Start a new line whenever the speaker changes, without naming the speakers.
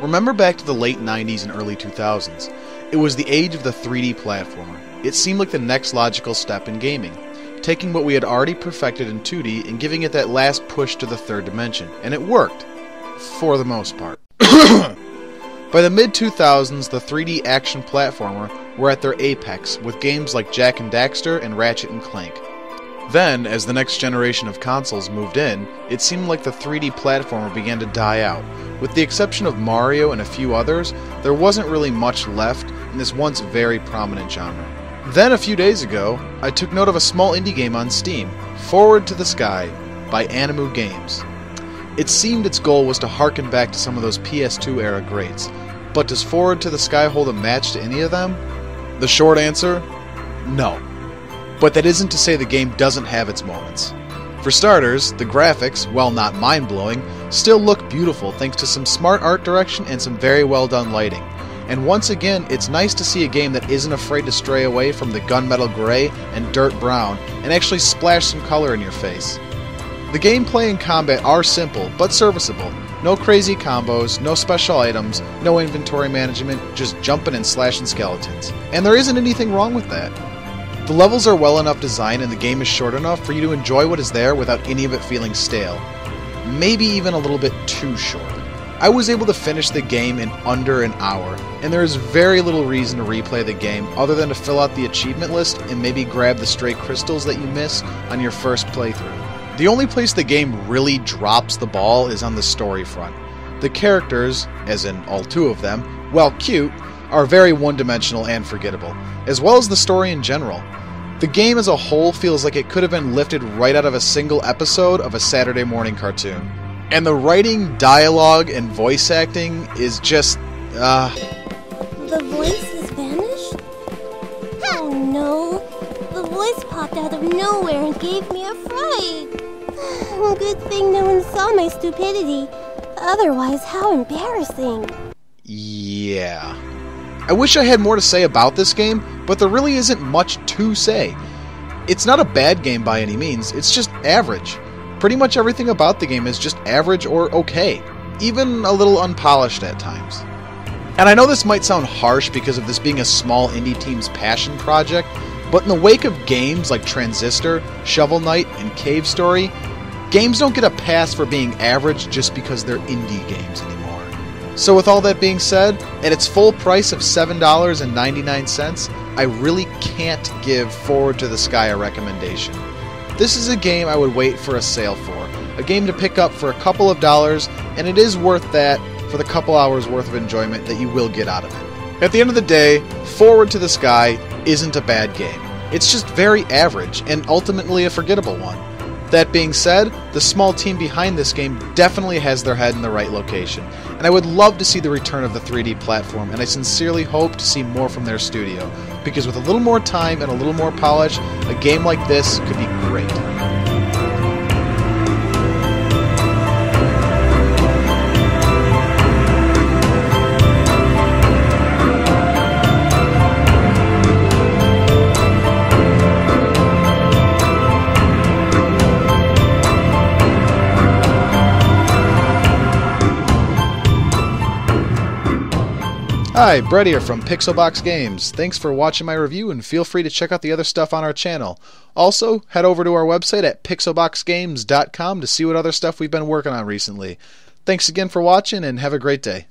Remember back to the late 90s and early 2000s. It was the age of the 3D platformer. It seemed like the next logical step in gaming, taking what we had already perfected in 2D and giving it that last push to the third dimension. And it worked. For the most part. By the mid-2000s, the 3D action platformer were at their apex, with games like Jak and Daxter and Ratchet and Clank. Then, as the next generation of consoles moved in, it seemed like the 3D platformer began to die out. With the exception of Mario and a few others, there wasn't really much left in this once very prominent genre. Then, a few days ago, I took note of a small indie game on Steam, Forward to the Sky, by Animu Games. It seemed its goal was to harken back to some of those PS2 era greats, but does Forward to the Sky hold a match to any of them? The short answer? No. But that isn't to say the game doesn't have its moments. For starters, the graphics, while not mind-blowing, still look beautiful thanks to some smart art direction and some very well done lighting. And once again, it's nice to see a game that isn't afraid to stray away from the gunmetal gray and dirt brown and actually splash some color in your face. The gameplay and combat are simple, but serviceable. No crazy combos, no special items, no inventory management, just jumping and slashing skeletons. And there isn't anything wrong with that. The levels are well enough designed and the game is short enough for you to enjoy what is there without any of it feeling stale. Maybe even a little bit too short. I was able to finish the game in under an hour, and there is very little reason to replay the game other than to fill out the achievement list and maybe grab the stray crystals that you missed on your first playthrough. The only place the game really drops the ball is on the story front. The characters, as in all two of them, while cute, are very one-dimensional and forgettable, as well as the story in general. The game as a whole feels like it could have been lifted right out of a single episode of a Saturday morning cartoon. And the writing, dialogue, and voice acting is just,
The voice has vanished? Oh no, the voice popped out of nowhere and gave me a fright. Good thing no one saw my stupidity. Otherwise, how embarrassing.
Yeah. I wish I had more to say about this game, but there really isn't much to say. It's not a bad game by any means, it's just average. Pretty much everything about the game is just average or okay, even a little unpolished at times. And I know this might sound harsh because of this being a small indie team's passion project, but in the wake of games like Transistor, Shovel Knight, and Cave Story, games don't get a pass for being average just because they're indie games anymore. So with all that being said, at its full price of $7.99, I really can't give Forward to the Sky a recommendation. This is a game I would wait for a sale for, a game to pick up for a couple of dollars, and it is worth that for the couple hours worth of enjoyment that you will get out of it. At the end of the day, Forward to the Sky isn't a bad game. It's just very average, and ultimately a forgettable one. That being said, the small team behind this game definitely has their head in the right location, and I would love to see the return of the 3D platform, and I sincerely hope to see more from their studio, because with a little more time and a little more polish, a game like this could be great. Hi, Brett here from Pixelbox Games. Thanks for watching my review and feel free to check out the other stuff on our channel. Also, head over to our website at pixelboxgames.com to see what other stuff we've been working on recently. Thanks again for watching and have a great day.